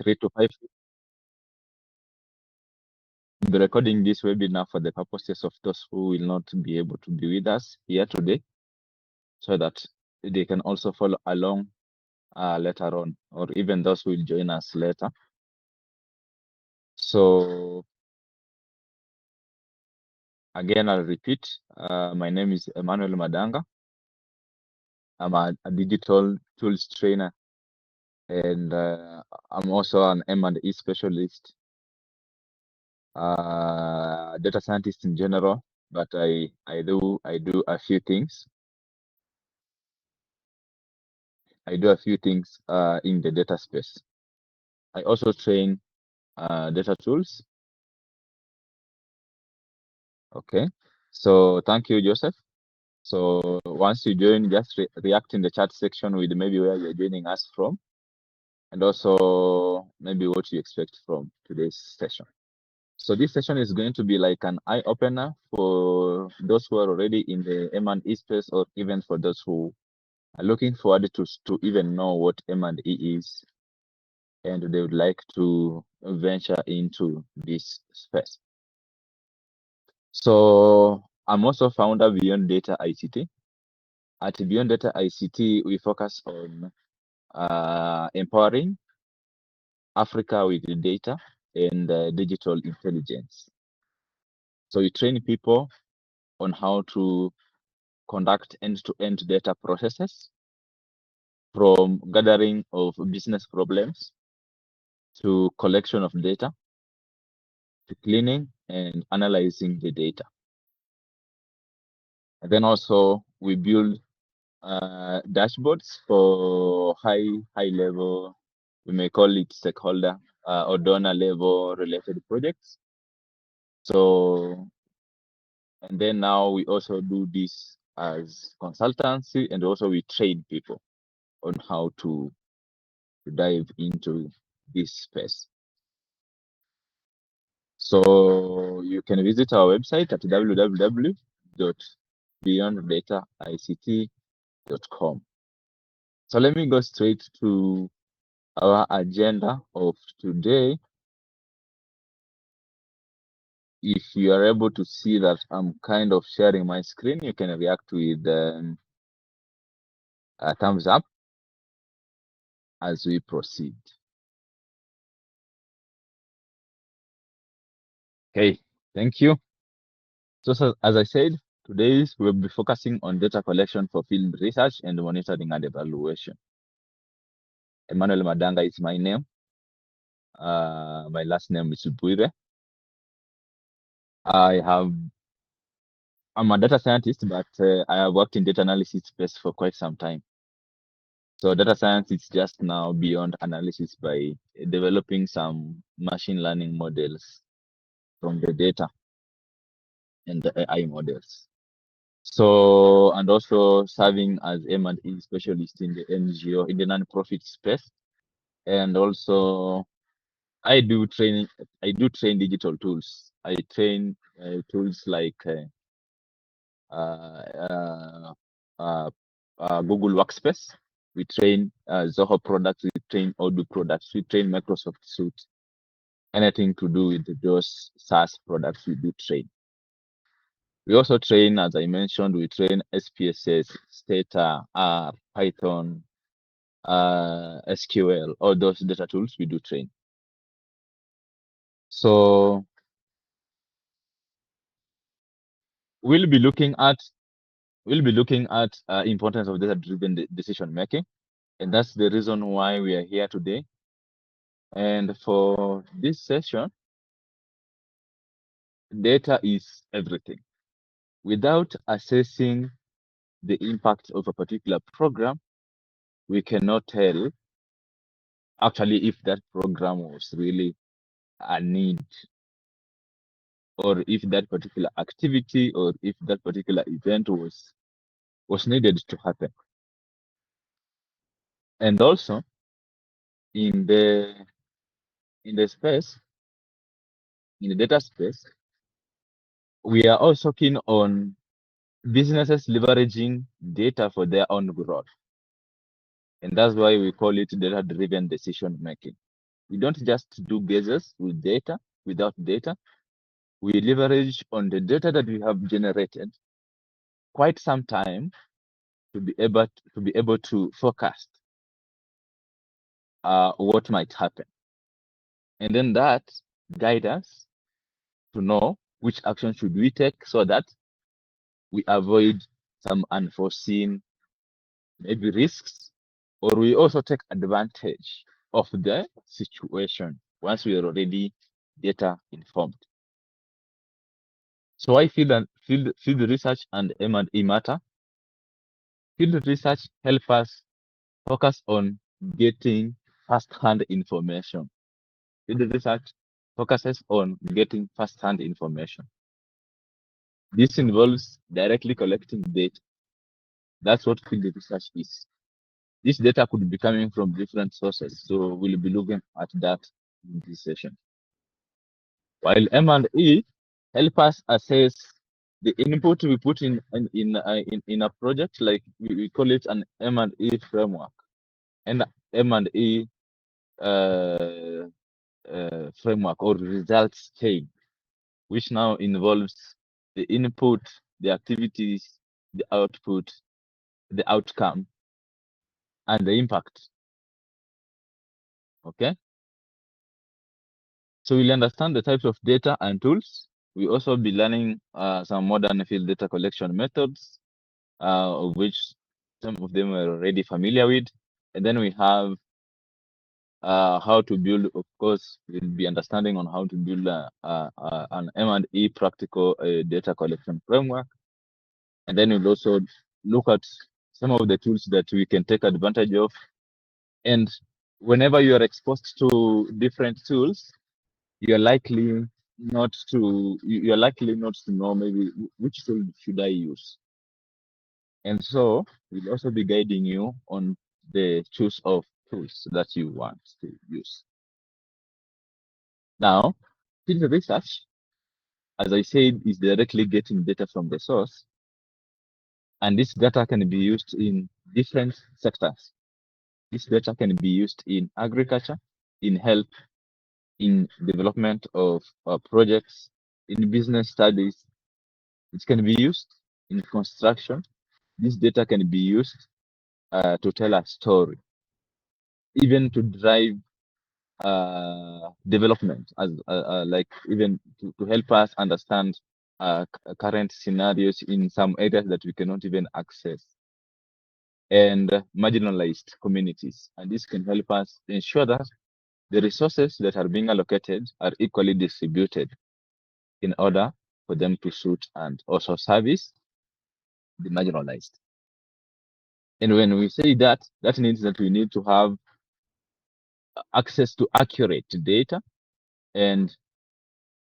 3 to 5. We'll be recording this webinar for the purposes of those who will not be able to be with us here today, so that they can also follow along later on, or even those who will join us later. So again, I'll repeat, my name is Emmanuel Madanga. I'm a digital tools trainer, and I'm also an M&E specialist, data scientist in general, but I do a few things. I do a few things in the data space. I also train data tools. Okay, so thank you, Joseph. So once you join, just react in the chat section with maybe where you're joining us from, and also maybe what you expect from today's session. So this session is going to be like an eye-opener for those who are already in the M&E space, or even for those who are looking forward to even know what M&E is, and they would like to venture into this space. So I'm also founder Beyond Data ICT. At Beyond Data ICT, we focus on empowering Africa with data and digital intelligence. So we train people on how to conduct end-to-end data processes, from gathering of business problems to collection of data to cleaning and analyzing the data. And then also we build dashboards for high level, we may call it stakeholder or donor level related projects. So, and then now we also do this as consultancy, and also we train people on how to dive into this space. So you can visit our website at www.beyonddataict.com. So let me go straight to our agenda of today. If you are able to see that I'm kind of sharing my screen, you can react with a thumbs up as we proceed. Okay, thank you. So as I said, today we'll be focusing on data collection for field research and monitoring and evaluation. Emmanuel Madanga is my name. My last name is Buire. I'm a data scientist, but I have worked in data analysis space for quite some time. So data science is just now beyond analysis by developing some machine learning models from the data and the AI models. So, and also serving as M&E specialist in the NGO, in the non-profit space. And also I do train digital tools. I train tools like Google Workspace. We train Zoho products. We train Odoo products. We train Microsoft Suite. Anything to do with those SaaS products, we do train. We also train, as I mentioned, we train SPSS, Stata, R, Python, SQL, all those data tools we do train. So we'll be looking at importance of data-driven decision making, and that's the reason why we are here today. And for this session, data is everything. Without assessing the impact of a particular program, we cannot tell actually if that program was really a need, or if that particular activity or if that particular event was needed to happen. And also in the space, in the data space, we are also keen on businesses leveraging data for their own growth. And that's why we call it data-driven decision making. we don't just do guesses with data, without data. We leverage on the data that we have generated quite some time to be able to forecast what might happen, and then that guide us to know which action should we take so that we avoid some unforeseen maybe risks, or we also take advantage of the situation once we are already data informed. So I feel that field research and M&E matter. Field research help us focus on getting first-hand information. Field research focuses on getting first-hand information. This involves directly collecting data. That's what field research is. This data could be coming from different sources, so we'll be looking at that in this session. While M&E help us assess the input we put in a project, like we call it an M&E framework, and M&E framework or results chain, which now involves the input, the activities, the output, the outcome, and the impact. Okay. So we'll understand the types of data and tools. We also be learning some modern field data collection methods, of which some of them we're already familiar with. And then we have how to build, of course, we'll be understanding on how to build an M&E practical data collection framework. And then we'll also look at some of the tools that we can take advantage of. And whenever you are exposed to different tools, you're likely not to know maybe which tool should I use. And so we'll also be guiding you on the choice of tools that you want to use. Now, field research, as I said, is directly getting data from the source. And this data can be used in different sectors. This data can be used in agriculture, in health, in development of projects, in business studies. It can be used in construction. This data can be used to tell a story, even to drive development, as like even to help us understand current scenarios in some areas that we cannot even access, and marginalized communities. And this can help us ensure that the resources that are being allocated are equally distributed in order for them to suit and also service the marginalized. And when we say that, that means that we need to have access to accurate data and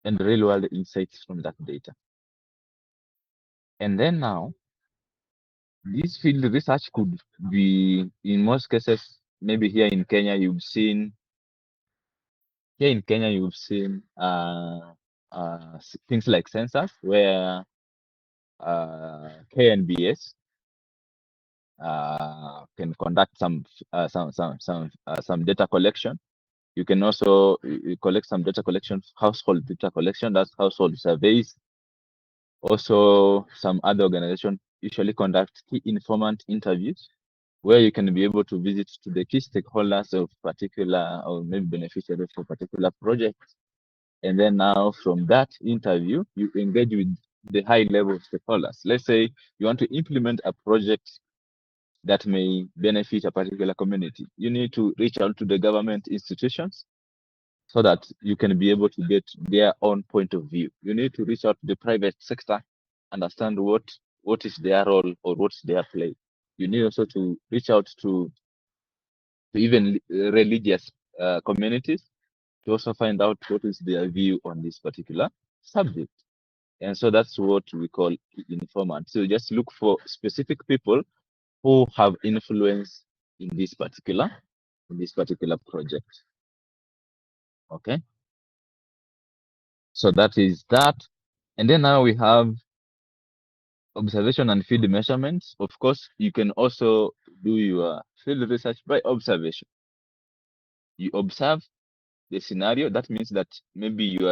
real world insights from that data. And then now, this field research could be, in most cases, maybe here in Kenya, you've seen things like census, where KNBS can conduct some data collection. You can also collect some data collection, household data collection, that's household surveys. Also, some other organizations usually conduct key informant interviews, where you can be able to visit to the key stakeholders of particular or maybe beneficiaries for particular projects. And then now from that interview, you engage with the high level stakeholders. Let's say you want to implement a project that may benefit a particular community. You need to reach out to the government institutions so that you can be able to get their own point of view. You need to reach out to the private sector, understand what is their role or what's their play. You need also to reach out to even religious communities to also find out what is their view on this particular subject. And so that's what we call informant. So just look for specific people who have influence in this particular project. Okay. So that is that. And then now we have observation and field measurements. Of course, you can also do your field research by observation. You observe the scenario. That means that maybe you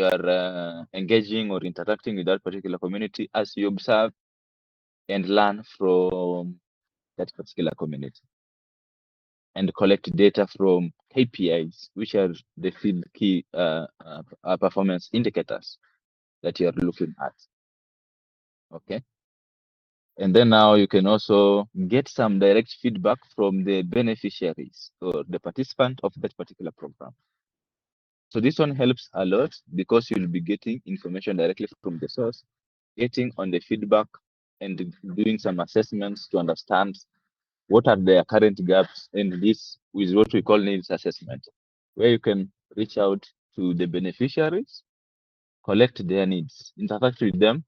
are engaging or interacting with that particular community as you observe and learn from that particular community, and collect data from KPIs, which are the field key performance indicators that you are looking at. Okay. And then now you can also get some direct feedback from the beneficiaries or the participant of that particular program. So this one helps a lot because you'll be getting information directly from the source, getting on the feedback and doing some assessments to understand what are their current gaps, and this is what we call needs assessment, where you can reach out to the beneficiaries, collect their needs, interact with them,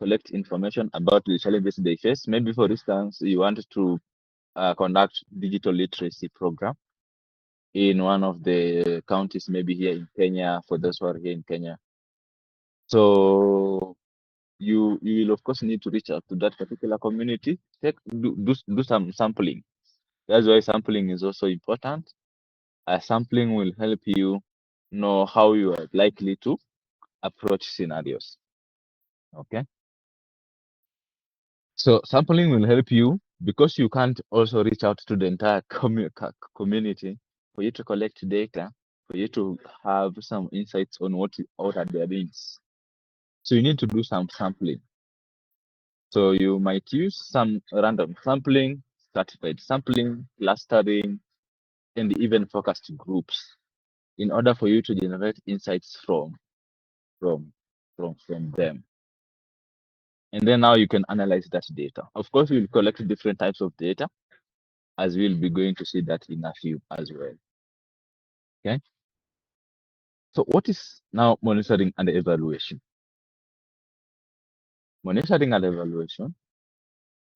collect information about the challenges they face. Maybe, for instance, you want to conduct digital literacy program in one of the counties, maybe here in Kenya, for those who are here in Kenya. So you will of course need to reach out to that particular community, do some sampling. That's why sampling is also important. Sampling will help you know how you are likely to approach scenarios. Okay. So sampling will help you because you can't also reach out to the entire community for you to collect data, for you to have some insights on what are their needs. So you need to do some sampling. So you might use some random sampling, stratified sampling, clustering, and even focused groups in order for you to generate insights from them. And then now you can analyze that data. Of course, we'll collect different types of data, as we'll be going to see that in a few as well. Okay. So what is now monitoring and evaluation? Monitoring and evaluation,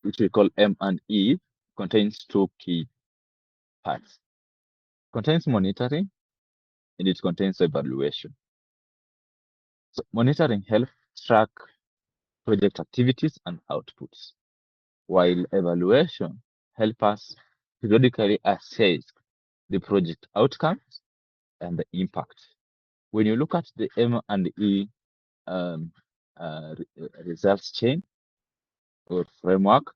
which we call M&E, contains two key parts. It contains monitoring and it contains evaluation. So monitoring helps track project activities and outputs, while evaluation helps us periodically assess the project outcomes and the impact. When you look at the M&E results chain or framework,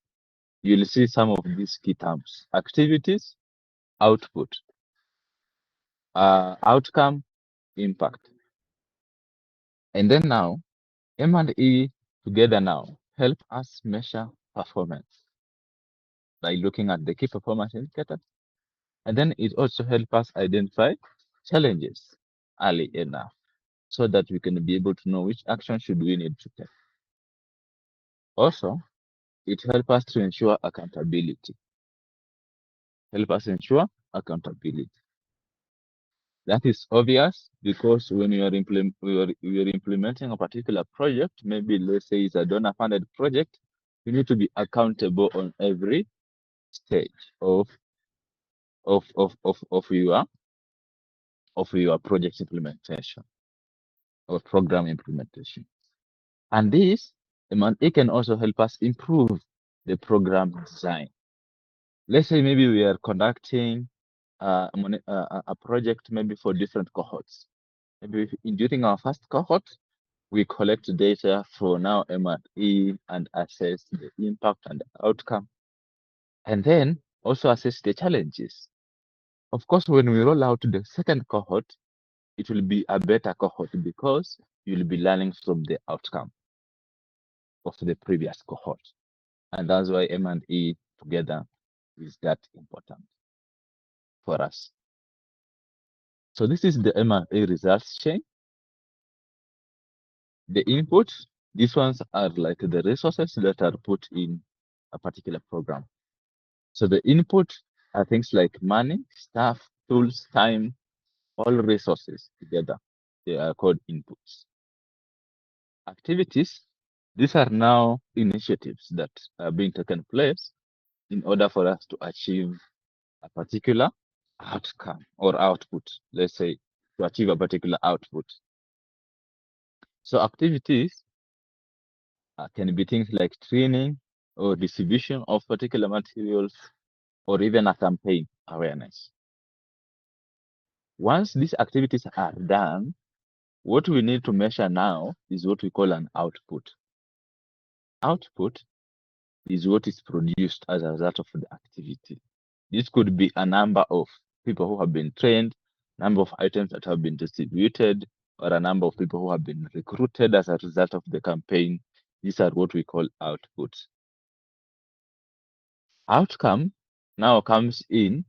you'll see some of these key terms: activities, output, outcome, impact. And then now, M&E together now help us measure performance by looking at the key performance indicators. And then it also helps us identify challenges early enough so that we can be able to know which action should we need to take. Also, it helps us to ensure accountability. That is obvious because when we are implementing a particular project, maybe let's say it's a donor-funded project, you need to be accountable on every stage of your project implementation or program implementation. And this, it can also help us improve the program design. Let's say maybe we are conducting a project maybe for different cohorts. Maybe during our first cohort, we collect data for now M&E and assess the impact and the outcome, and then also assess the challenges. Of course, when we roll out to the second cohort, it will be a better cohort because you'll be learning from the outcome of the previous cohort. And that's why M&E together is that important for us. So this is the M&E results chain. The input, these ones are like the resources that are put in a particular program. So the input are things like money, staff, tools, time, all resources together. They are called inputs. Activities, these are now initiatives that are being taken place in order for us to achieve a particular outcome or output, let's say, to achieve a particular output. So activities can be things like training or distribution of particular materials or even a campaign awareness. Once these activities are done, what we need to measure now is what we call an output. Output is what is produced as a result of the activity. This could be a number of people who have been trained, number of items that have been distributed, or a number of people who have been recruited as a result of the campaign. These are what we call outputs. Outcome now comes in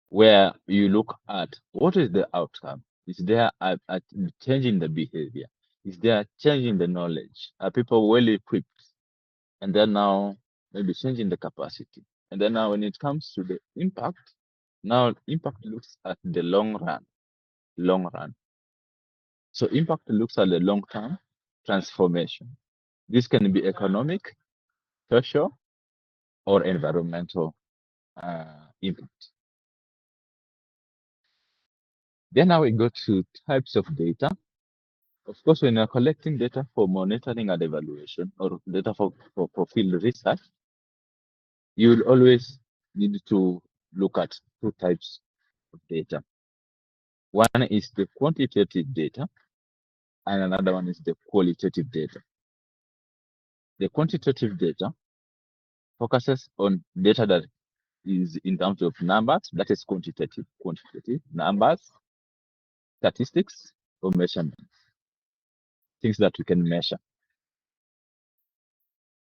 where you look at what is the outcome. Is there a change in the behavior? Is there a change in the knowledge? Are people well equipped? And then now maybe changing the capacity. And then now when it comes to the impact, now impact looks at the long run. Long run. So impact looks at the long-term transformation. This can be economic, social, or environmental impact. Then now we go to types of data. Of course, when you're collecting data for monitoring and evaluation or data for field research, you will always need to look at two types of data. One is the quantitative data, and another one is the qualitative data. The quantitative data focuses on data that is in terms of numbers, that is quantitative numbers, statistics, or measurements, things that we can measure.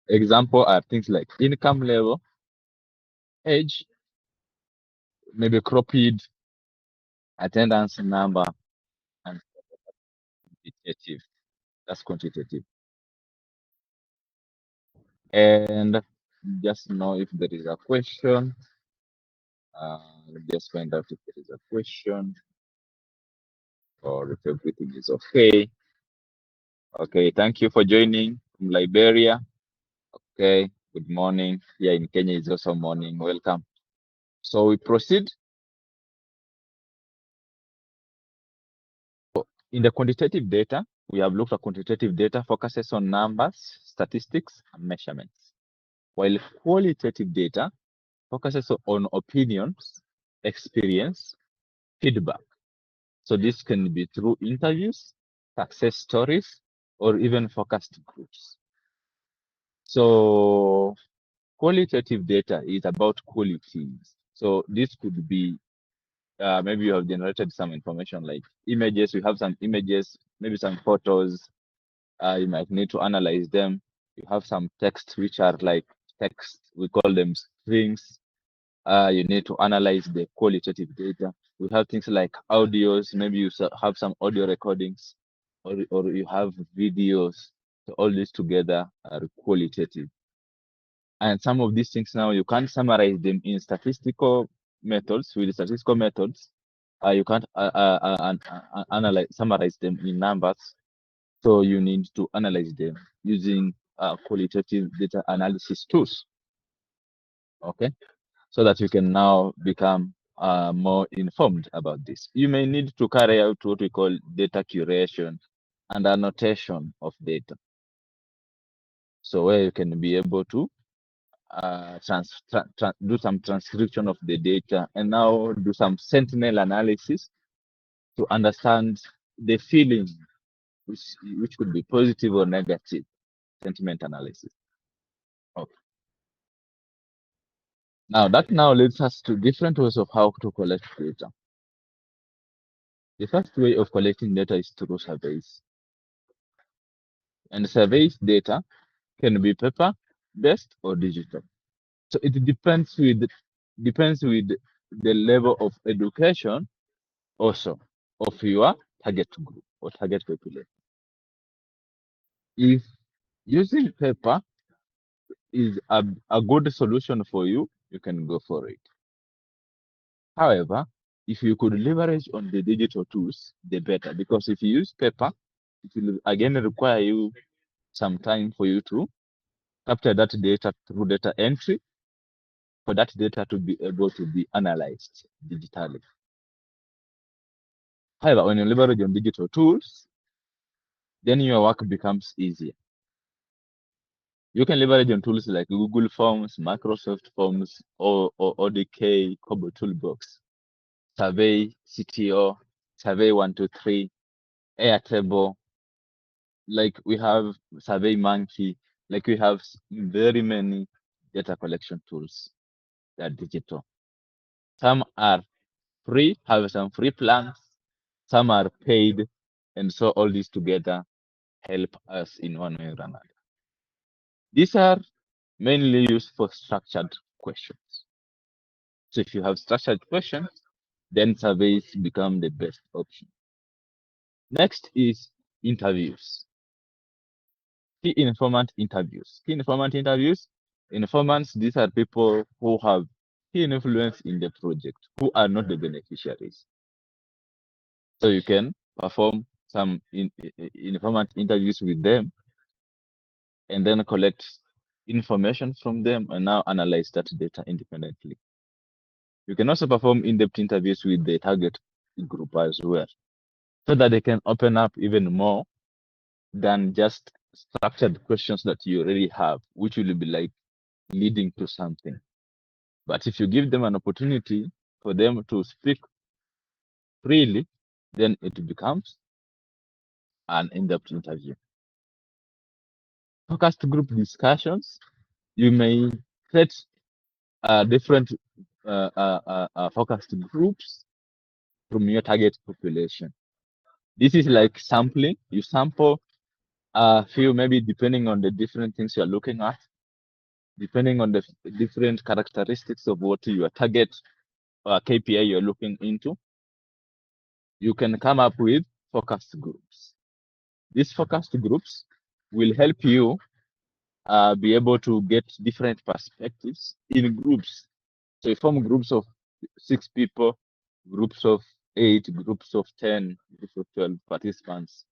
Example are things like income level, age, maybe crop yield, attendance number, and quantitative. That's quantitative. And just know if there is a question. Just find out if there is a question or if everything is okay. Okay, thank you for joining from Liberia. Okay, good morning. Yeah, in Kenya it's also morning. Welcome. So we proceed. In the quantitative data, we have looked at quantitative data focuses on numbers, statistics, and measurements. While qualitative data focuses on opinions, experience, feedback. So this can be through interviews, success stories, or even focused groups. So qualitative data is about qualities. So this could be maybe you have generated some information like images. We have some images, maybe some photos. You might need to analyze them. You have some text which are like text. We call them strings. You need to analyze the qualitative data. We have things like audios. Maybe you have some audio recordings, or you have videos. So all these together are qualitative. And some of these things now you can't summarize them in statistical methods. With statistical methods, you can't summarize them in numbers. So you need to analyze them using qualitative data analysis tools. Okay, so that you can now become more informed about this. You may need to carry out what we call data curation and annotation of data. So where you can be able to do some transcription of the data and now do some sentinel analysis to understand the feeling, which could be positive or negative sentiment analysis. Okay. Now that now leads us to different ways of how to collect data. The first way of collecting data is through surveys. And surveys data can be paper-based or digital. So it depends with the level of education also of your target group or target population. If using paper is a good solution for you, you can go for it. However, if you could leverage on the digital tools, the better, because if you use paper, it will again require you some time for you to capture that data through data entry, for that data to be able to be analyzed digitally. However, when you leverage on digital tools, then your work becomes easier. You can leverage on tools like Google Forms, Microsoft Forms, or ODK, Kobo Toolbox. Survey CTO, Survey 123, Airtable. Like we have Survey Monkey. Like we have very many data collection tools that are digital. Some are free, have some free plans. Some are paid, and so all these together help us in one way or another. These are mainly used for structured questions. So if you have structured questions, then surveys become the best option. Next is interviews. Key informant interviews. Key informant interviews. Informants, these are people who have key influence in the project, who are not the beneficiaries. So you can perform some informant interviews with them and then collect information from them and now analyze that data independently. You can also perform in-depth interviews with the target group as well, so that they can open up even more than just structured questions that you already have, which will be like leading to something. But if you give them an opportunity for them to speak freely, then it becomes an in-depth interview. Focused group discussions, you may set different focused groups from your target population. This is like sampling. You sample a few, maybe depending on the different things you're looking at, depending on the different characteristics of what your target or KPI you're looking into, you can come up with focused groups. These focused groups will help you be able to get different perspectives in groups. So you form groups of 6 people, groups of 8, groups of 10, groups of 12 participants.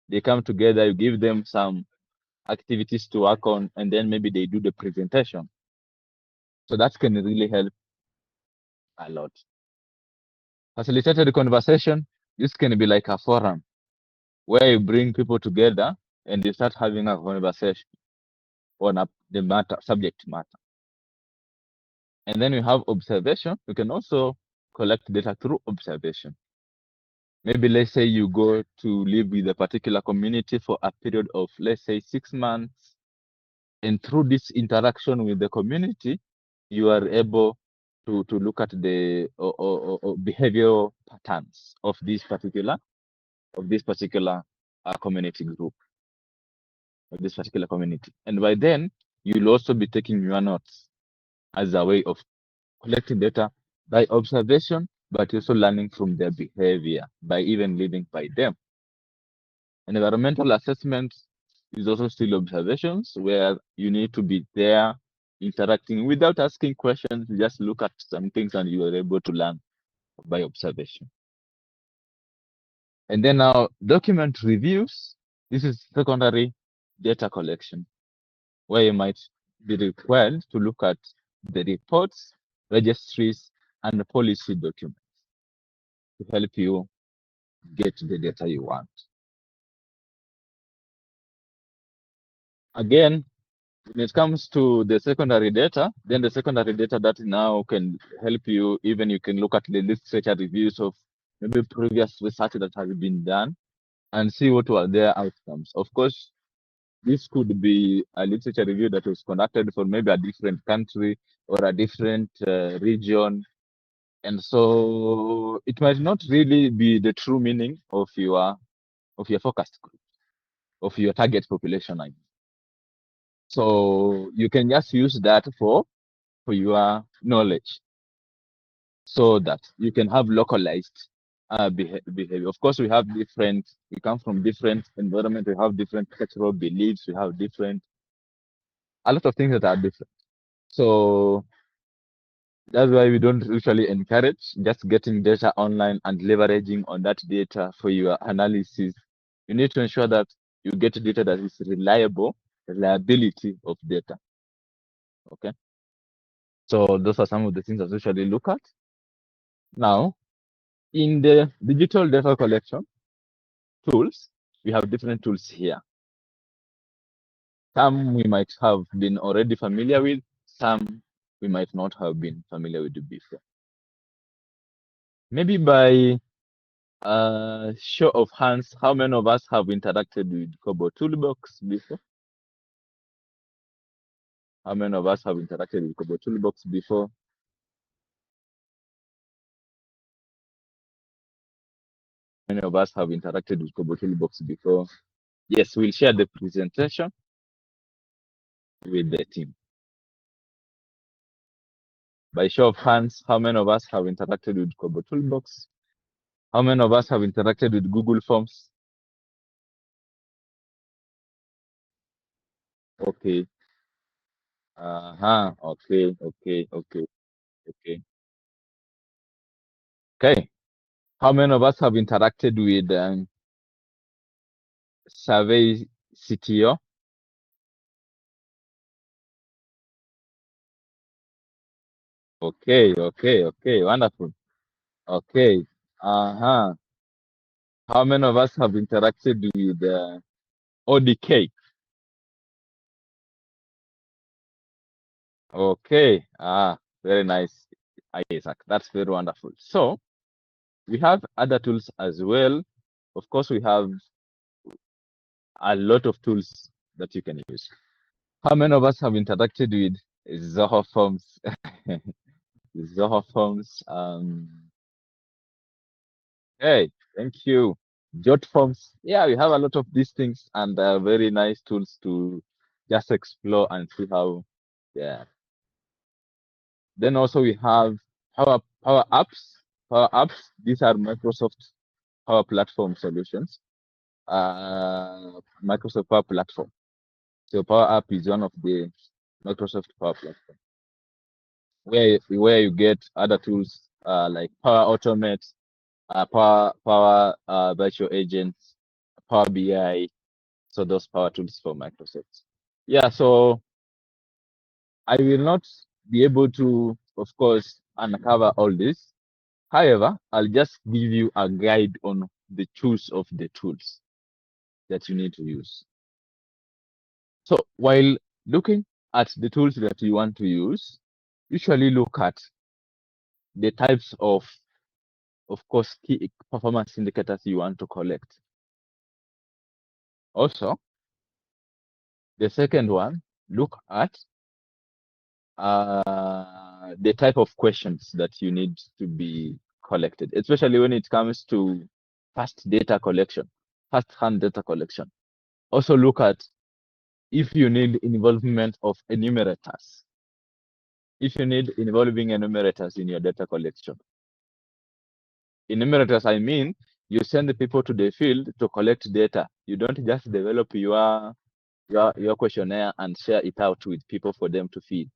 They come together, you give them some activities to work on, and then maybe they do the presentation. So that can really help a lot. Facilitated conversation, this can be like a forum where you bring people together and they start having a conversation on the matter, subject matter. And then you have observation. You can also collect data through observation. Maybe let's say you go to live with a particular community for a period of, let's say, 6 months. And through this interaction with the community, you are able to look at the behavioral patterns of this particular community group, of this particular community. And by then, you'll also be taking your notes as a way of collecting data by observation, but also learning from their behavior by even living by them. And environmental assessment is also still observations where you need to be there interacting without asking questions. You just look at some things and you are able to learn by observation. And then now document reviews. This is secondary data collection, where you might be required to look at the reports, registries, and the policy documents to help you get the data you want. Again, when it comes to the secondary data, then the secondary data that now can help you, even you can look at the literature reviews of maybe previous research that has been done and see what were their outcomes. Of course, this could be a literature review that was conducted for maybe a different country or a different region. And so it might not really be the true meaning of your focused group, of your target population. I mean. So you can just use that for your knowledge so that you can have localized behavior. Of course, we come from different environment, we have different cultural beliefs, we have a lot of things that are different. So that's why we don't usually encourage just getting data online and leveraging on that data for your analysis. You need to ensure that you get data that is reliability of data. Okay. So those are some of the things I usually look at. Now, in the digital data collection tools, we have different tools here. Some we might have been already familiar with, some we might not have been familiar with before. Maybe by show of hands, how many of us have interacted with Kobo Toolbox before? How many of us have interacted with Kobo Toolbox before? Many of us have interacted with Kobo Toolbox before. Yes, we'll share the presentation with the team. By show of hands, how many of us have interacted with Kobo Toolbox? How many of us have interacted with Google Forms? Okay. Okay. Okay. Okay. How many of us have interacted with Survey CTO? Okay. Wonderful. Okay. Uh-huh. How many of us have interacted with ODK? Okay. Very nice, Isaac. That's very wonderful. So we have other tools as well. Of course, we have a lot of tools that you can use. How many of us have interacted with Zoho Forms? Zoho Forms. Hey, thank you. Jot Forms. Yeah, we have a lot of these things and very nice tools to just explore and see how. Yeah. Then also we have Power Apps. Power Apps. These are Microsoft Power Platform solutions. Microsoft Power Platform. So Power App is one of the Microsoft Power Platform where you get other tools like Power Automate, Power Virtual Agents, Power BI. So those power tools for Microsoft. Yeah. So I will not be able to, of course, uncover all this. However, I'll just give you a guide on the choice of the tools that you need to use. So while looking at the tools that you want to use, usually look at the types of course, key performance indicators you want to collect. Also, the second one, look at the type of questions that you need to be collected, especially when it comes to fast data collection, fast hand data collection. Also look at if you need involvement of enumerators. If you need involving enumerators in your data collection. Enumerators, I mean, you send the people to the field to collect data. You don't just develop your questionnaire and share it out with people for them to feed.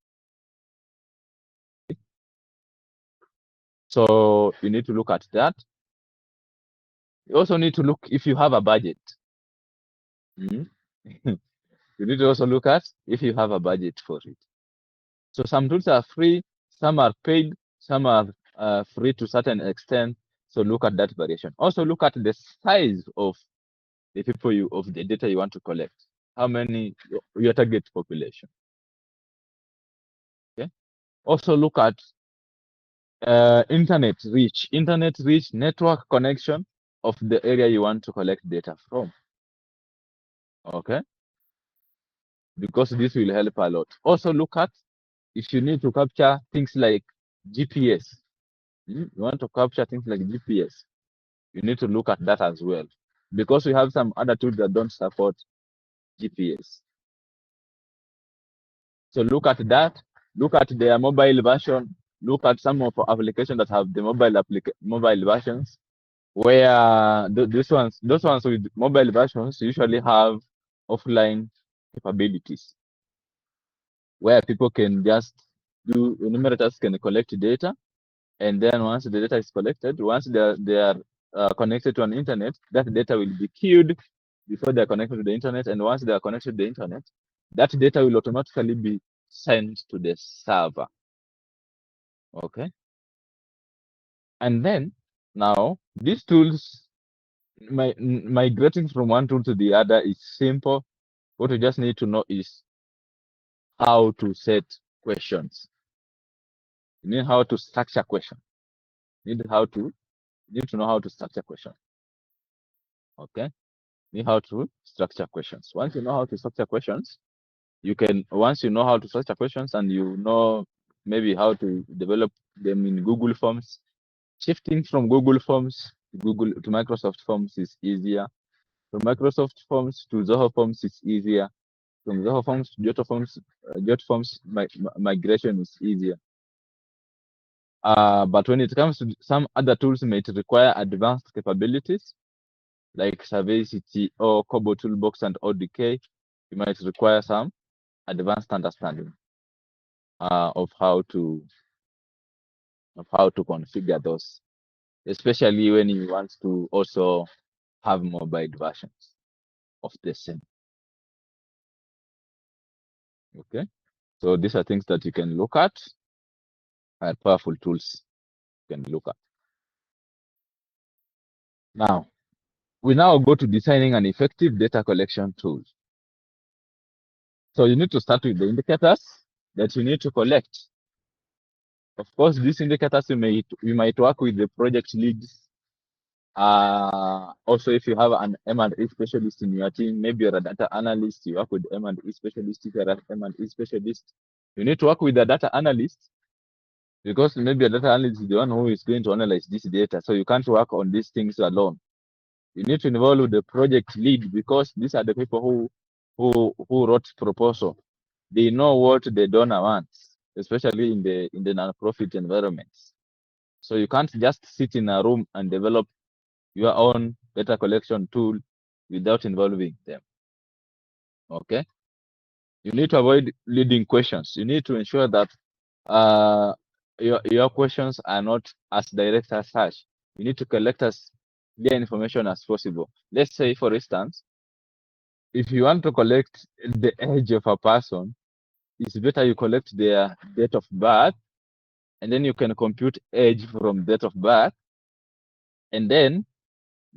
So you need to look at that. You also need to look if you have a budget. You need to also look at if you have a budget for it. So some tools are free, some are paid, some are free to certain extent. So look at that variation. Also look at the size of the people of the data you want to collect. How many your target population. Okay. Also look at internet reach network connection of the area you want to collect data from. Okay. Because this will help a lot. Also look at if you need to capture things like GPS. You want to capture things like GPS, you need to look at that as well. Because we have some other tools that don't support GPS. So look at that, look at their mobile version, look at some of our applications that have the mobile versions, where those ones with mobile versions usually have offline capabilities, where people can just do enumerators can collect data, and then once the data is collected, once they are connected to an internet, that data will be queued before they are connected to the internet, and once they are connected to the internet, that data will automatically be sent to the server. Okay. And then now these tools, migrating from one tool to the other is simple. What you just need to know is how to set questions. You need how to structure question. You need how to You need to know how to structure questions. Okay, you know how to structure questions. Once you know how to structure questions, once you know how to structure questions and you know maybe how to develop them in Google Forms, shifting from Google Forms to Microsoft Forms is easier. From Microsoft Forms to Zoho Forms is easier. From Zoho Forms to Jot Forms migration is easier. But when it comes to some other tools, may require advanced capabilities like Survey-CT or Kobo Toolbox and ODK. You might require some advanced understanding of how to configure those, especially when you want to also have mobile versions of the same. Okay, so these are things that you can look at, and powerful tools you can look at. Now, we now go to designing an effective data collection tool. So you need to start with the indicators that you need to collect. Of course, these indicators you might work with the project leads. Also, if you have an M&E specialist in your team, maybe you're a data analyst, you work with M&E specialist. If you're an M&E specialist, you need to work with the data analyst, because maybe a data analyst is the one who is going to analyze this data. So you can't work on these things alone. You need to involve the project lead, because these are the people who wrote proposal. They know what the donor wants, especially in the non-profit environments. So you can't just sit in a room and develop your own data collection tool without involving them. Okay. You need to avoid leading questions. You need to ensure that your questions are not as direct as such. You need to collect as clear information as possible. Let's say, for instance, if you want to collect the age of a person, it's better you collect their date of birth, and then you can compute age from date of birth. And then,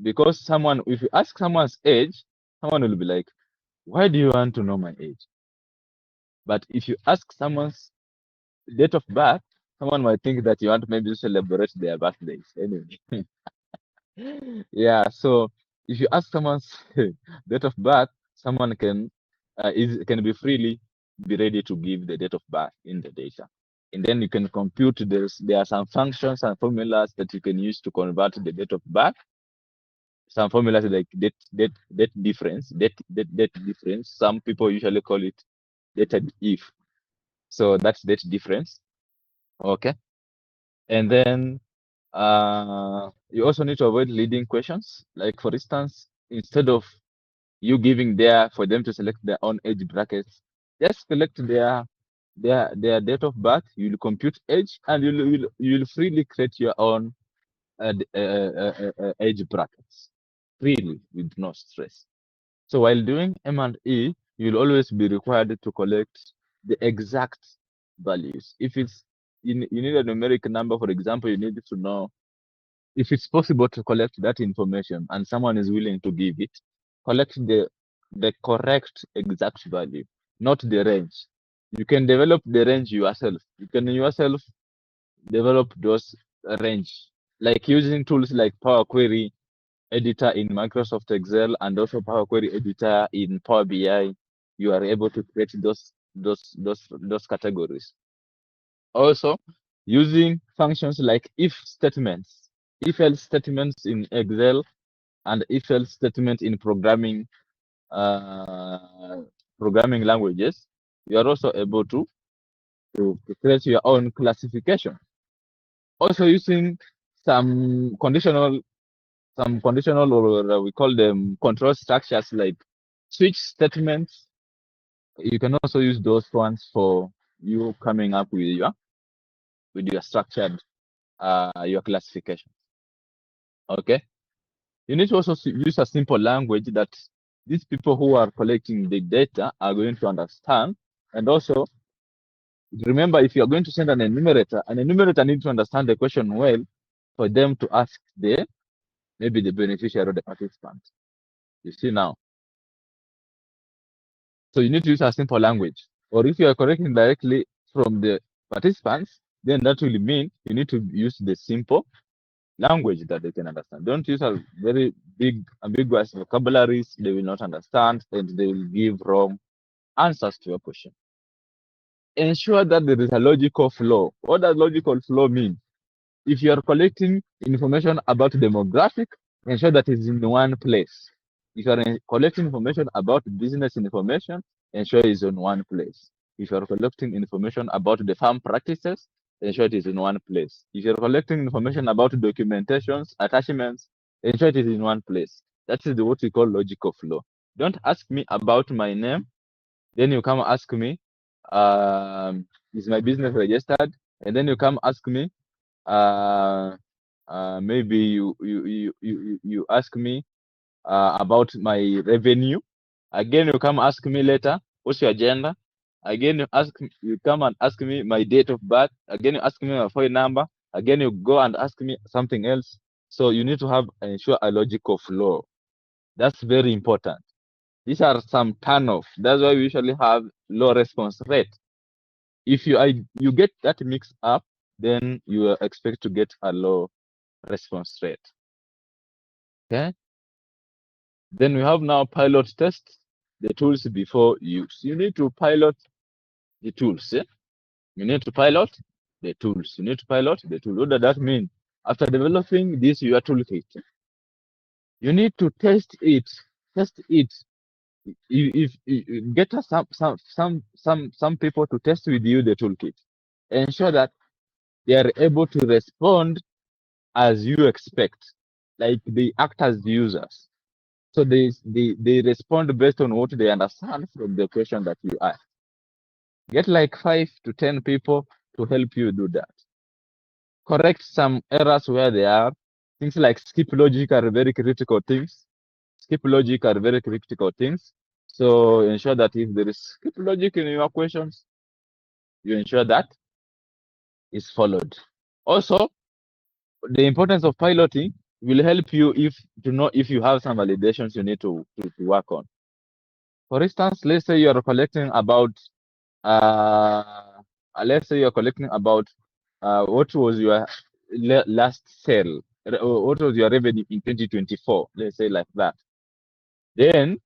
because if you ask someone's age, someone will be like, why do you want to know my age? But if you ask someone's date of birth, someone might think that you want maybe to celebrate their birthdays. Anyway. Yeah, so if you ask someone's date of birth, someone can be freely be ready to give the date of birth in the data. And then you can compute there are some functions and formulas that you can use to convert the date of birth. Some formulas like date difference. Some people usually call it dated if. So that's date difference. Okay. And then you also need to avoid leading questions. Like, for instance, instead of you giving for them to select their own age brackets, just select their date of birth. You'll compute age, and you'll freely create your own age brackets, freely, with no stress. So while doing M&E, you'll always be required to collect the exact values. If you need a numeric number, for example, you need to know if it's possible to collect that information and someone is willing to give it. Collect the correct exact value, not the range. You can develop the range yourself. You can yourself develop those range, like using tools like Power Query editor in Microsoft Excel and also Power Query editor in Power BI. You are able to create those categories. Also, using functions like if statements, if else statements in Excel, and if else statement in programming languages, you are also able to create your own classification. Also, using some conditional or we call them control structures like switch statements. You can also use those ones for you coming up with your structured your classification. Okay, you need to also use a simple language that these people who are collecting the data are going to understand. And also, remember, if you are going to send an enumerator needs to understand the question well for them to ask maybe the beneficiary or the participant. You see now. So you need to use a simple language. Or if you are correcting directly from the participants, then that will mean you need to use the simple language that they can understand. Don't use a very big ambiguous vocabularies they will not understand and they will give wrong answers to your question. Ensure that there is a logical flow. What does logical flow mean? If you are collecting information about demographic, ensure that it's in one place. If you are collecting information about business information, ensure it's in one place. If you are collecting information about the farm practices, ensure it is in one place. If you're collecting information about documentations, attachments, ensure it is in one place. That is what we call logical flow. Don't ask me about my name, then you come ask me, is my business registered? And then you come ask me, uh, maybe you ask me about my revenue. Again, you come ask me later, what's your agenda? Again, you come and ask me my date of birth. Again, you ask me my phone number. Again, you go and ask me something else. So you need to have ensure a logical flow. That's very important. These are some turn-off. That's why we usually have low response rate. If you get that mixed up, then you expect to get a low response rate. Okay. Then we have now pilot test the tools before use. You need to pilot the tools. Yeah? You need to pilot the tools. You need to pilot the tool. What does that mean? After developing this your toolkit, you need to test it. Test it. If get some people to test with you the toolkit. Ensure that they are able to respond as you expect, like they act as users. So they respond based on what they understand from the question that you ask. Get like 5 to 10 people to help you do that. Correct some errors where they are. Things like skip logic are very critical things. Skip logic are very critical things. So ensure that if there is skip logic in your questions, you ensure that is followed. Also, the importance of piloting will help you if to know if you have some validations you need to work on. For instance, let's say you are collecting about let's say you're collecting about what was your last sale, what was your revenue in 2024, let's say like that. Then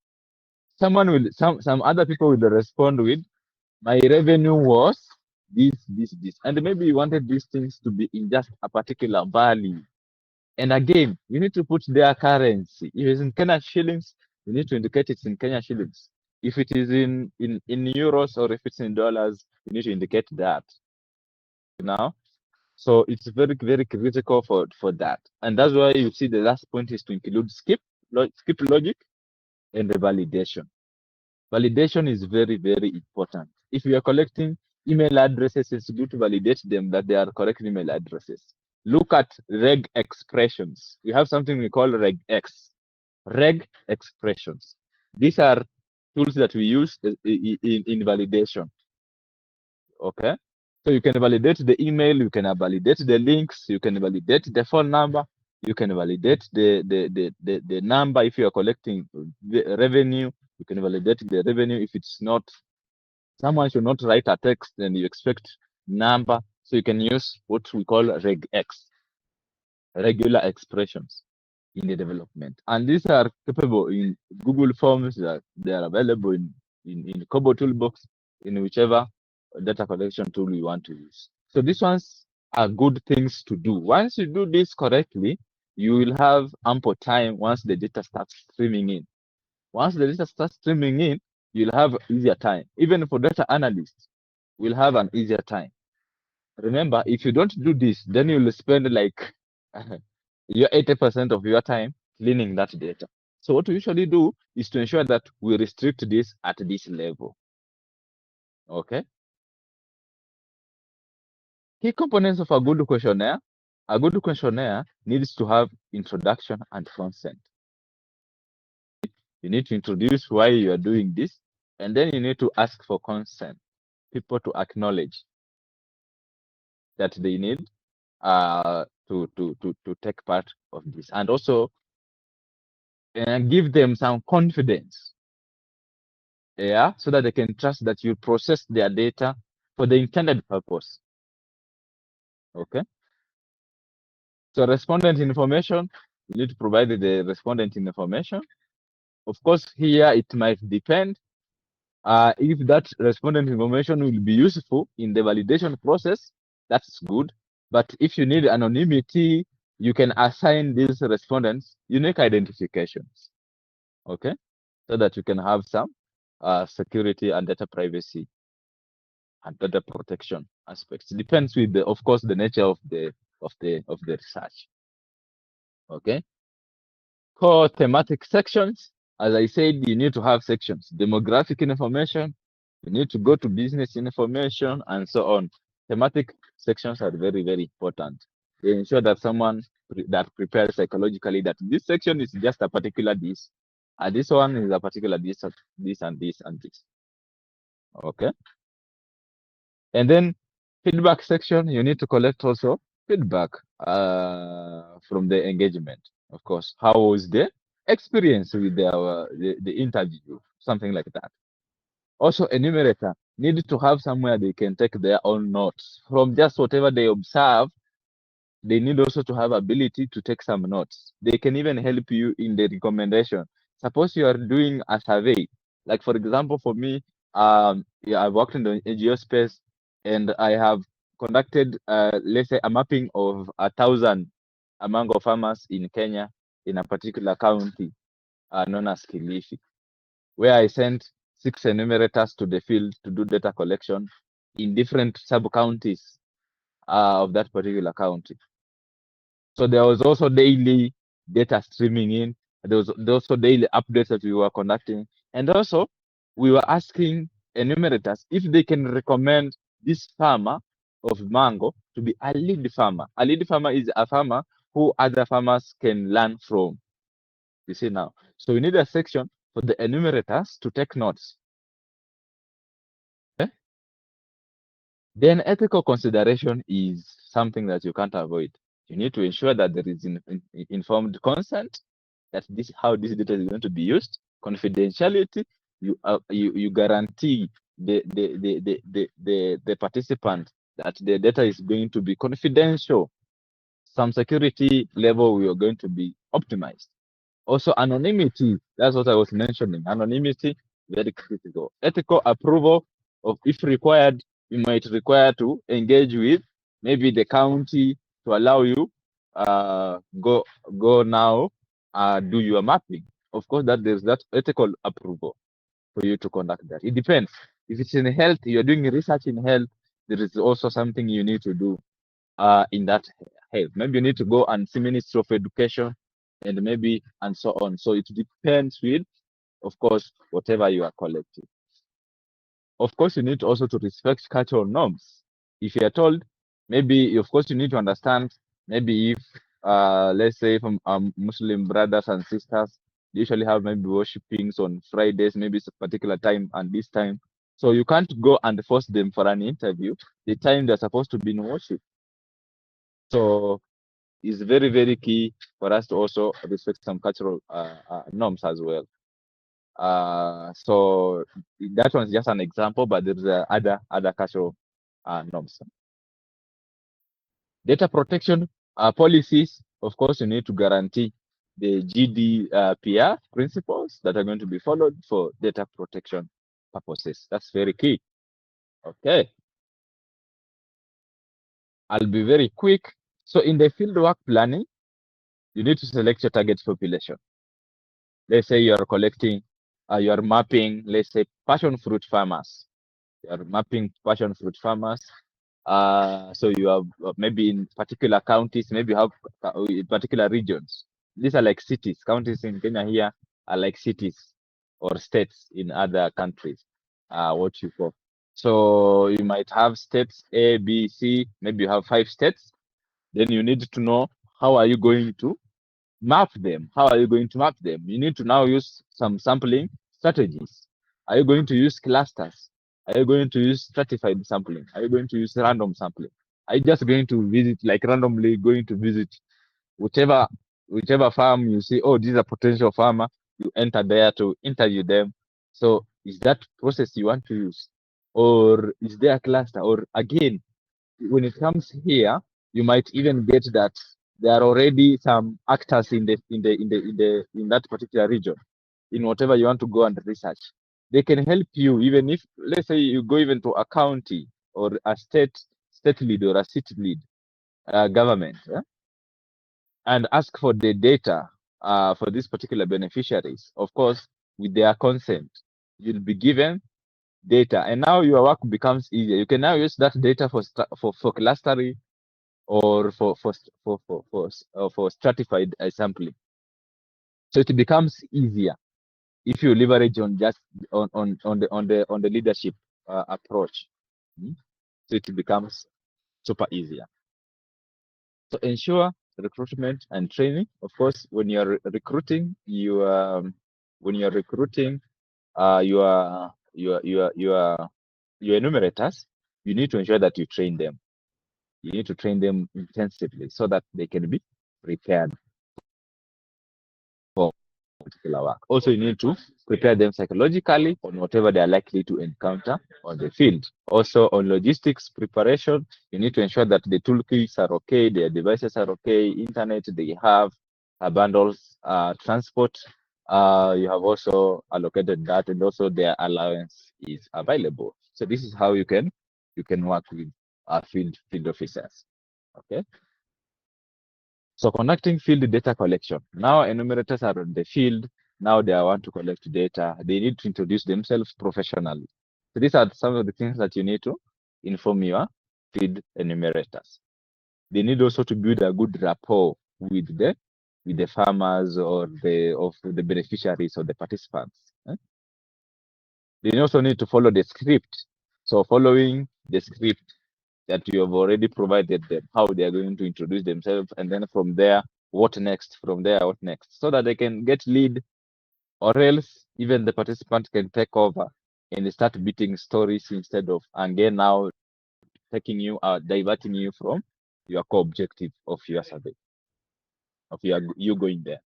some other people will respond with, my revenue was this, and maybe you wanted these things to be in just a particular value. And again, you need to put their currency. If it's in Kenya shillings, you need to indicate it's in Kenya shillings. If it is in euros or if it's in dollars, you need to indicate that. Now, so it's very, very critical for that. And that's why you see the last point is to include skip logic and the validation. Validation is very, very important. If you are collecting email addresses, it's good to validate them that they are correct email addresses. Look at reg expressions. We have something we call reg x. Reg expressions. These are tools that we use in validation. Okay. So you can validate the email, you can validate the links, you can validate the phone number, you can validate the number if you are collecting the revenue, you can validate the revenue if it's not. Someone should not write a text and you expect number. So you can use what we call regx, regular expressions in the development. And these are capable in Google Forms, that they are available in Kobo Toolbox, in whichever data collection tool you want to use. So these ones are good things to do. Once you do this correctly, you will have ample time once the data starts streaming in. Once the data starts streaming in, you'll have easier time. Even for data analysts, we'll have an easier time. Remember, if you don't do this, then you'll spend like your 80% of your time cleaning that data. So what we usually do is to ensure that we restrict this at this level. Okay. Key components of a good questionnaire. A good questionnaire needs to have introduction and consent. You need to introduce why you are doing this, and then you need to ask for consent. People to acknowledge that they need to take part of this, and also give them some confidence, yeah, so that they can trust that you process their data for the intended purpose. Okay. So respondent information, you need to provide the respondent information. Of course, here it might depend if that respondent information will be useful in the validation process, that's good. But if you need anonymity, you can assign these respondents unique identifications, okay? So that you can have some security and data privacy and data protection aspects. It depends with the, of course, the nature of the research, okay? Core thematic sections, as I said, you need to have sections. Demographic information, you need to go to business information, and so on. Thematic sections are very, very important. They ensure that someone that prepares psychologically that this section is just a particular this, and this one is a particular this, this, and this, and this. Okay. And then feedback section, you need to collect also feedback from the engagement. Of course, how was the experience with the interview, something like that. Also, enumerator need to have somewhere they can take their own notes from just whatever they observe. They need also to have ability to take some notes. They can even help you in the recommendation. Suppose you are doing a survey, like for example, for me, yeah, I've worked in the NGO space, and I have conducted, let's say, a mapping of 1,000 mango farmers in Kenya in a particular county known as Kilifi, where I sent 6 enumerators to the field to do data collection in different sub counties of that particular county. So there was also daily data streaming in. There was also daily updates that we were conducting. And also, we were asking enumerators if they can recommend this farmer of mango to be a lead farmer. A lead farmer is a farmer who other farmers can learn from. You see now. So we need a section for the enumerators to take notes. Okay? Then ethical consideration is something that you can't avoid. You need to ensure that there is informed consent, that this how this data is going to be used, confidentiality. You guarantee the participant that the data is going to be confidential. Some security level we are going to be optimized. Also, anonymity. That's what I was mentioning. Anonymity, very critical. Ethical approval of, if required, you might require to engage with maybe the county to allow you go now do your mapping. Of course, that there's that ethical approval for you to conduct that. It depends. If it's in health, you're doing research in health, there is also something you need to do in that health. Maybe you need to go and see Ministry of Education and maybe and so on. So it depends with, of course, whatever you are collecting. Of course, you need also to respect cultural norms. If you are told, maybe of course you need to understand. Maybe if let's say from Muslim brothers and sisters, they usually have maybe worshipings on Fridays, maybe it's a particular time and this time. So you can't go and force them for an interview the time they're supposed to be in worship. So it's very, very key for us to also respect some cultural norms as well. So that one's just an example, but there's other cultural norms. Data protection policies, of course, you need to guarantee the GDPR principles that are going to be followed for data protection purposes. That's very key. Okay. I'll be very quick. So in the fieldwork planning, you need to select your target population. Let's say you are collecting, you are mapping, let's say, passion fruit farmers. You are mapping passion fruit farmers. So you have maybe in particular counties, maybe you have particular regions. These are like cities. Counties in Kenya here are like cities or states in other countries. What you call. So you might have states A, B, C. Maybe you have 5 states. Then you need to know how are you going to map them. How are you going to map them? You need to now use some sampling strategies. Are you going to use clusters? Are you going to use stratified sampling? Are you going to use random sampling? Are you just going to visit, like randomly going to visit whichever farm you see, oh, this is a potential farmer, you enter there to interview them. So is that process you want to use? Or is there a cluster? Or again, when it comes here, you might even get that there are already some actors in that particular region, in whatever you want to go and research. They can help you, even if, let's say, you go even to a county or a state lead or a city lead, government, and ask for the data for these particular beneficiaries. Of course, with their consent, you'll be given data, and now your work becomes easier. You can now use that data for clustering or for stratified sampling. So it becomes easier if you leverage on just on the leadership approach. So it becomes super easier. So ensure recruitment and training. Of course, when you're recruiting, your enumerators, you need to ensure that you train them. You need to train them intensively so that they can be prepared for particular work. Also, you need to prepare them psychologically on whatever they are likely to encounter on the field. Also, on logistics preparation, you need to ensure that the toolkits are okay, their devices are okay, internet they have, bundles, transport. You have also allocated that, and also their allowance is available. So this is how you can work with field officers. Okay. So conducting field data collection. Now enumerators are on the field. Now they want to collect data. They need to introduce themselves professionally. So these are some of the things that you need to inform your field enumerators. They need also to build a good rapport with the farmers or the beneficiaries or the participants. They also need to follow the script. So following the script that you have already provided them, how they are going to introduce themselves, and then from there, what next? From there, what next? So that they can get lead, or else even the participant can take over and start beating stories instead of, again, now taking you diverting you from your core objective of your survey, of you going there.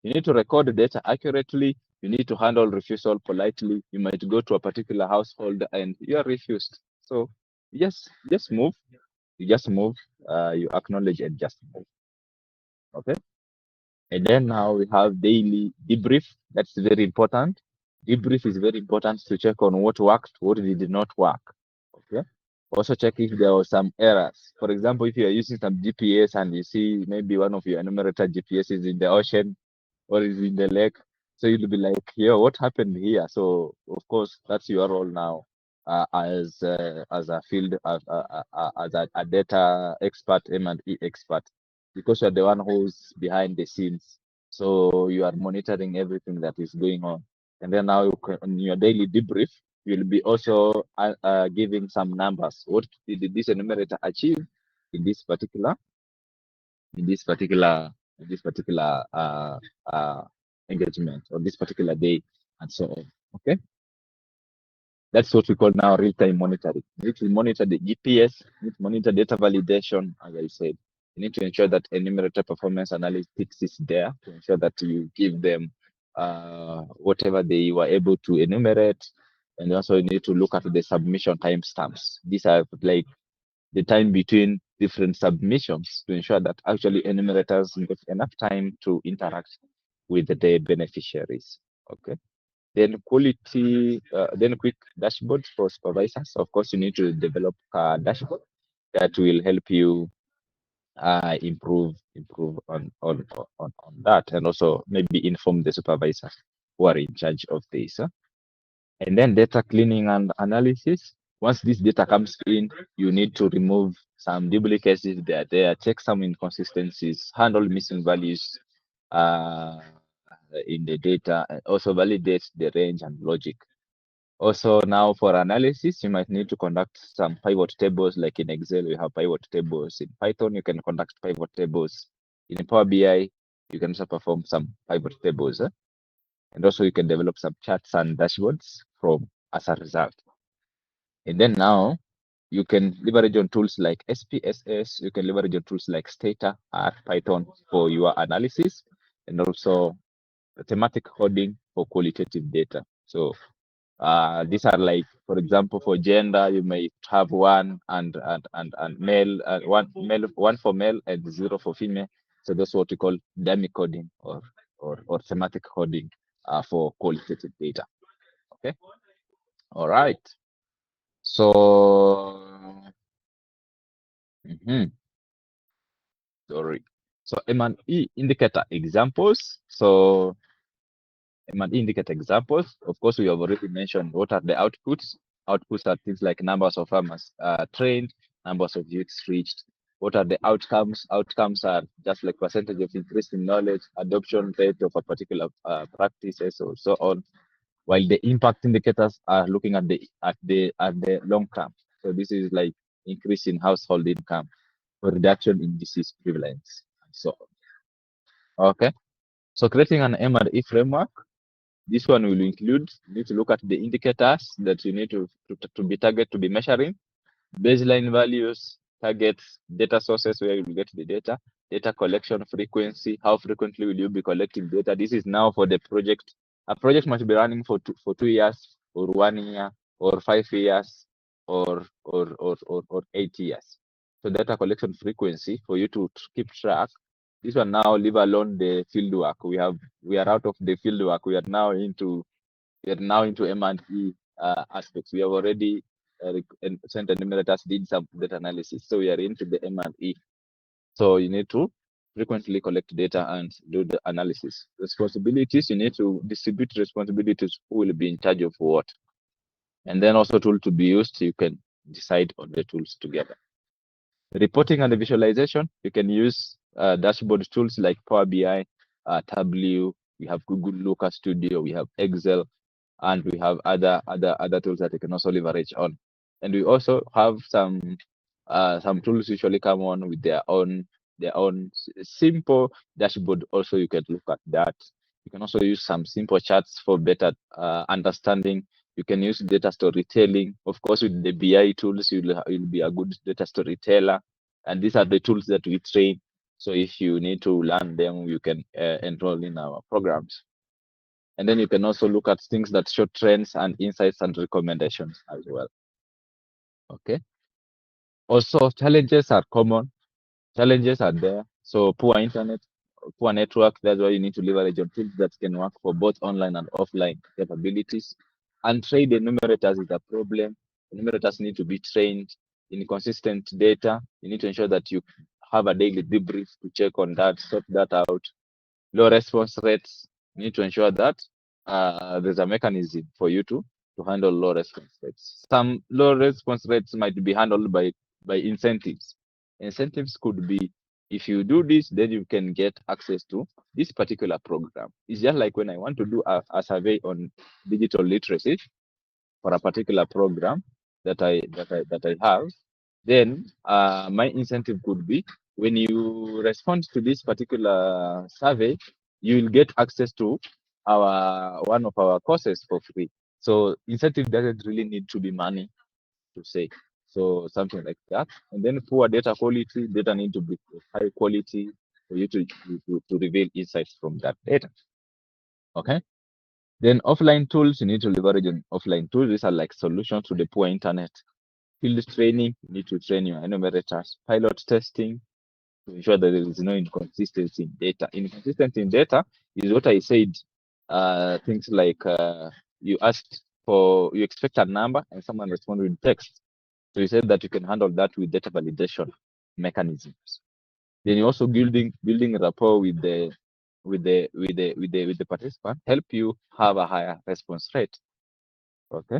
You need to record the data accurately. You need to handle refusal politely. You might go to a particular household and you are refused. So just move. You just move. You acknowledge and just move. Okay. And then now we have daily debrief. That's very important. Debrief is very important to check on what worked, what did not work. Okay. Also check if there were some errors. For example, if you are using some GPS and you see maybe one of your enumerator GPS is in the ocean or is in the lake, so you'll be like, "Yo, what happened here?" So of course, that's your role now as a field as a data expert, M&E expert, because you're the one who's behind the scenes. So you are monitoring everything that is going on, and then now in your daily debrief, you'll be also giving some numbers. What did this enumerator achieve in this particular in this particular in this particular engagement or this particular day, and so on. Okay, that's what we call now real-time monitoring. You need to monitor the GPS, you need to monitor data validation, as I said. You need to ensure that enumerator performance analytics is there to ensure that you give them whatever they were able to enumerate. And also you need to look at the submission timestamps. These are like the time between different submissions to ensure that actually enumerators get enough time to interact with the beneficiaries. Okay. Then then quick dashboards for supervisors. Of course, you need to develop a dashboard that will help you improve on that, and also maybe inform the supervisors who are in charge of this. And then data cleaning and analysis. Once this data comes in, you need to remove some duplicates if they are there, check some inconsistencies, handle missing values in the data, and also validate the range and logic. Also, now for analysis, you might need to conduct some pivot tables. Like in Excel, you have pivot tables. In Python, you can conduct pivot tables. In Power BI, you can also perform some pivot tables. And also you can develop some charts and dashboards from as a result. And then now you can leverage on tools like SPSS, you can leverage on tools like Stata or Python for your analysis, and also thematic coding for qualitative data. So these are like, for example, for gender, you may have one and male, one for male and 0 for female. So that's what we call dummy coding or thematic coding for qualitative data. Okay. All right. So, sorry. So M&E indicator examples. So M&E indicator examples. Of course, we have already mentioned what are the outputs. Outputs are things like numbers of farmers trained, numbers of youths reached. What are the outcomes? Outcomes are just like percentage of increase in knowledge, adoption rate of a particular practices, or so on. While the impact indicators are looking at the long term. So this is like increase in household income or reduction in disease prevalence and so on. Okay. So creating an M&E framework, this one will include, you need to look at the indicators that you need to be target to be measuring, baseline values, targets, data sources where you will get the data, data collection frequency, how frequently will you be collecting data. This is now for the project. A project must be running for 2 years or 1 year or 5 years or 8 years. So data collection frequency for you to keep track. This one now, leave alone the field work. We are out of the field work. We are now into M&E aspects. We have already sent enumerators, did some data analysis. So we are into the M&E. So you need to frequently collect data and do the analysis. Responsibilities, you need to distribute responsibilities, who will be in charge of what. And then also tool to be used, you can decide on the tools together. Reporting and visualization, you can use dashboard tools like Power BI, Tableau, we have Google Looker Studio, we have Excel, and we have other tools that you can also leverage on. And we also have some tools usually come on with their own simple dashboard. Also, you can look at that. You can also use some simple charts for better understanding. You can use data storytelling. Of course, with the BI tools, you'll be a good data storyteller. And these are the tools that we train. So if you need to learn them, you can enroll in our programs. And then you can also look at things that show trends and insights and recommendations as well. Okay. Also, challenges are common. Challenges are there. So poor internet, poor network. That's why you need to leverage on tools that can work for both online and offline capabilities. Untrained enumerators is a problem. Enumerators need to be trained. Inconsistent data, you need to ensure that you have a daily debrief to check on that, sort that out. Low response rates, you need to ensure that there's a mechanism for you to handle low response rates. Some low response rates might be handled by incentives. Incentives could be, if you do this, then you can get access to this particular program. It's just like when I want to do a survey on digital literacy for a particular program that I have, then my incentive could be, when you respond to this particular survey, you will get access to one of our courses for free. So incentive doesn't really need to be money to say. So something like that. And then poor data quality, data need to be high quality for you to reveal insights from that data. Okay. Then offline tools, you need to leverage on offline tools. These are like solutions to the poor internet. Field training, you need to train your enumerators. Pilot testing, to ensure that there is no inconsistency in data. Inconsistency in data is what I said. Things like you expect a number and someone responded with text. So you said that you can handle that with data validation mechanisms. Then you also building rapport with the participant, help you have a higher response rate. Okay.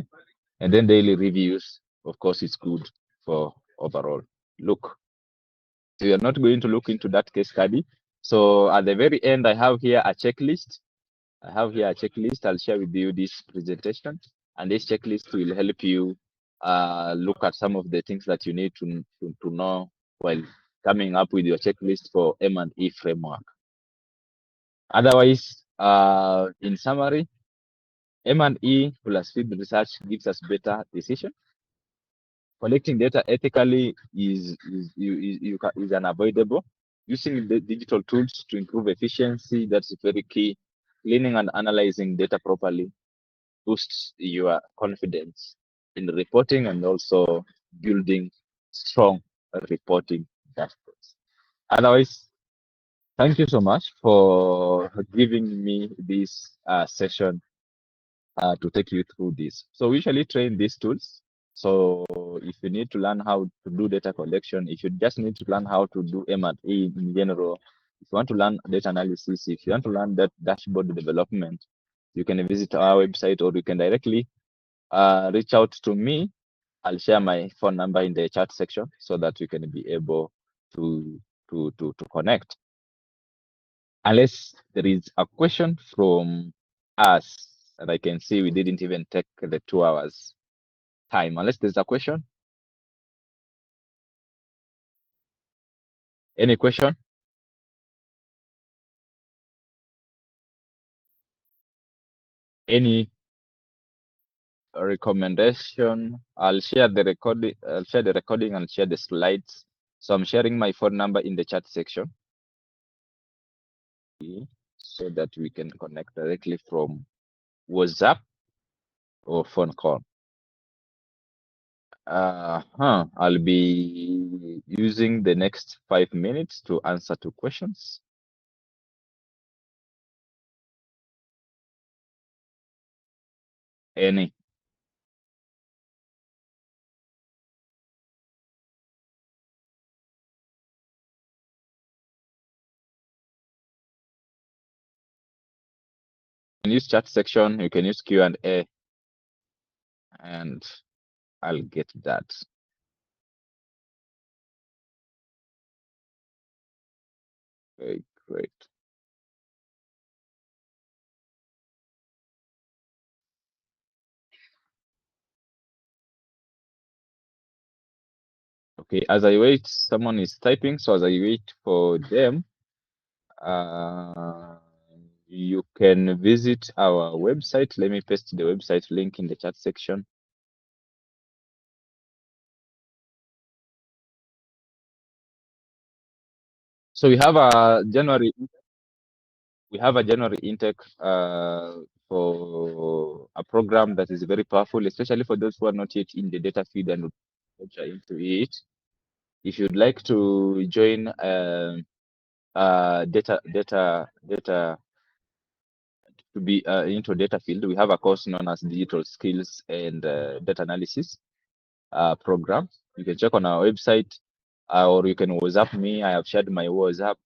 And then daily reviews, of course, it's good for overall look. So we are not going to look into that case study. So at the very end, I have here a checklist. I'll share with you this presentation, and this checklist will help you look at some of the things that you need to know while coming up with your checklist for M&E framework. Otherwise, in summary, M&E plus field research gives us better decision. Collecting data ethically is unavoidable. Using the digital tools to improve efficiency, that's very key. Cleaning and analyzing data properly boosts your confidence in reporting and also building strong reporting dashboards. Otherwise, Thank you so much for giving me this session to take you through this. So we usually train these tools. So if you need to learn how to do data collection, if you just need to learn how to do M&A in general, if you want to learn data analysis, if you want to learn that dashboard development, you can visit our website or you can directly reach out to me. I'll share my phone number in the chat section so that you can be able to to connect. Unless there is a question from us, and I can see we didn't even take the 2 hours time. Unless there's a question. Any question? Any recommendation? I'll share the recording. I'll share the recording and share the slides. So I'm sharing my phone number in the chat section so that we can connect directly from WhatsApp or phone call. I'll be using the next 5 minutes to answer 2 questions. Any? You can use chat section, you can use Q&A, and I'll get that. Very great. Okay, as I wait, someone is typing. So as I wait for them, you can visit our website. Let me paste the website link in the chat section. So we have a January intake for a program that is very powerful, especially for those who are not yet in the data field and venture into it. If you'd like to join data to be into data field, we have a course known as Digital Skills and Data Analysis program. You can check on our website, or you can WhatsApp me. I have shared my WhatsApp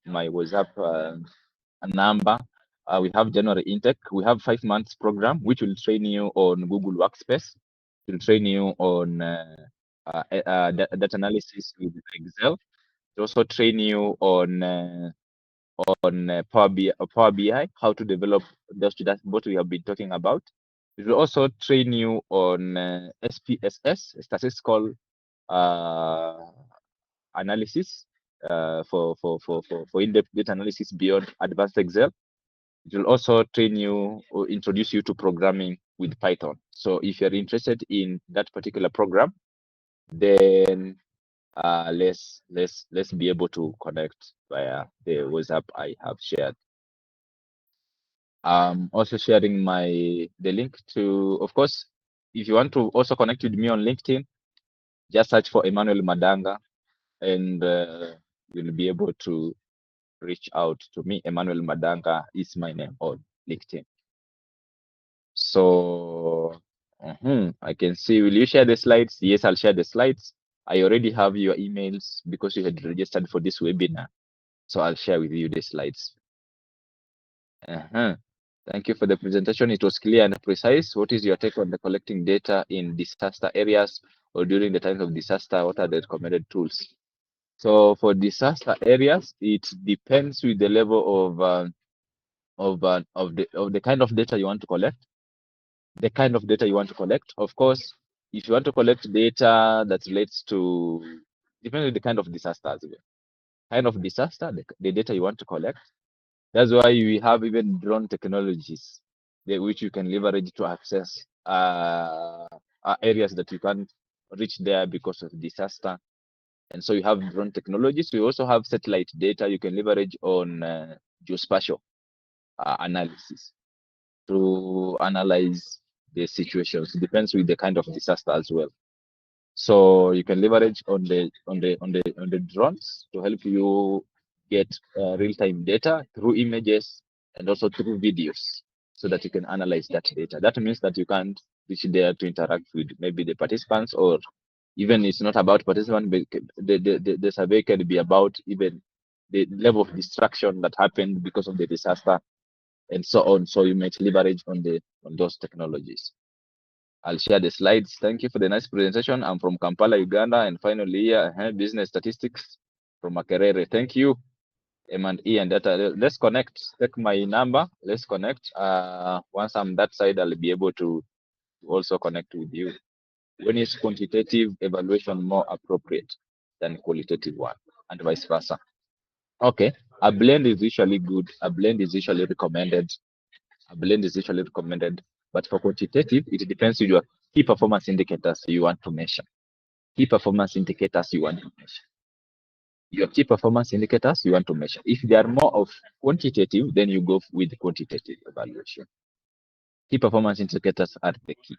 number. We have January intake. We have 5 months program, which will train you on Google Workspace. It will train you on data analysis with Excel. It will also train you on Power BI, how to develop those what we have been talking about. It will also train you on SPSS, statistical analysis for in-depth data analysis beyond advanced Excel. It will also train you or introduce you to programming with Python. So if you're interested in that particular program, then let's be able to connect via the WhatsApp I have shared. Also sharing the link to, of course, if you want to also connect with me on LinkedIn, just search for Emmanuel Madanga, and you'll be able to reach out to me. Emmanuel Madanga is my name on LinkedIn. So I can see, will you share the slides? Yes, I'll share the slides. I already have your emails because you had registered for this webinar. So I'll share with you the slides. Thank you for the presentation. It was clear and precise. What is your take on the collecting data in disaster areas or during the times of disaster? What are the recommended tools? So for disaster areas, it depends with the level of the kind of data you want to collect. The kind of data you want to collect. Of course, if you want to collect data that relates to, depending on the kind of disaster as well. Kind of disaster, the data you want to collect. That's why we have even drone technologies, which you can leverage to access areas that you can't reach there because of disaster. And so you have drone technologies. We also have satellite data you can leverage on geospatial analysis to analyze the situations. It depends with the kind of disaster as well. So you can leverage on the drones to help you get real-time data through images and also through videos so that you can analyze that data. That means that you can't reach there to interact with maybe the participants, or even it's not about participants, but the survey can be about even the level of destruction that happened because of the disaster and so on. So you might leverage on those technologies. I'll share the slides. Thank you for the nice presentation. I'm from Kampala, Uganda. And finally, business statistics from Makerere. Thank you, M and E and data. Let's connect. Take my number. Let's connect. Once I'm that side, I'll be able to also connect with you. When is quantitative evaluation more appropriate than qualitative one, and vice versa? Okay. A blend is usually good. A blend is usually recommended. A blend is usually recommended. But for quantitative, it depends on your key performance indicators you want to measure. Key performance indicators you want to measure. Your key performance indicators you want to measure. If they are more of quantitative, then you go with quantitative evaluation. Key performance indicators are the key.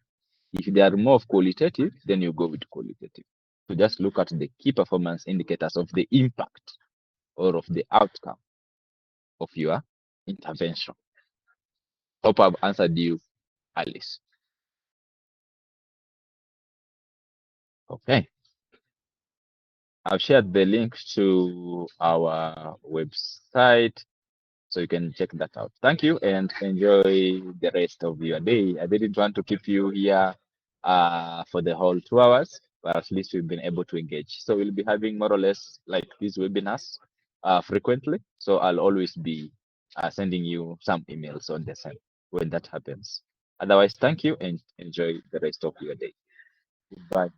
If they are more of qualitative, then you go with qualitative. So just look at the key performance indicators of the impact or of the outcome of your intervention. Hope I've answered you, Alice. Okay. I've shared the link to our website so you can check that out. Thank you and enjoy the rest of your day. I didn't want to keep you here for the whole 2 hours, but at least we've been able to engage. So we'll be having more or less like these webinars frequently. So I'll always be sending you some emails on the same when that happens. Otherwise, thank you and enjoy the rest of your day. Bye.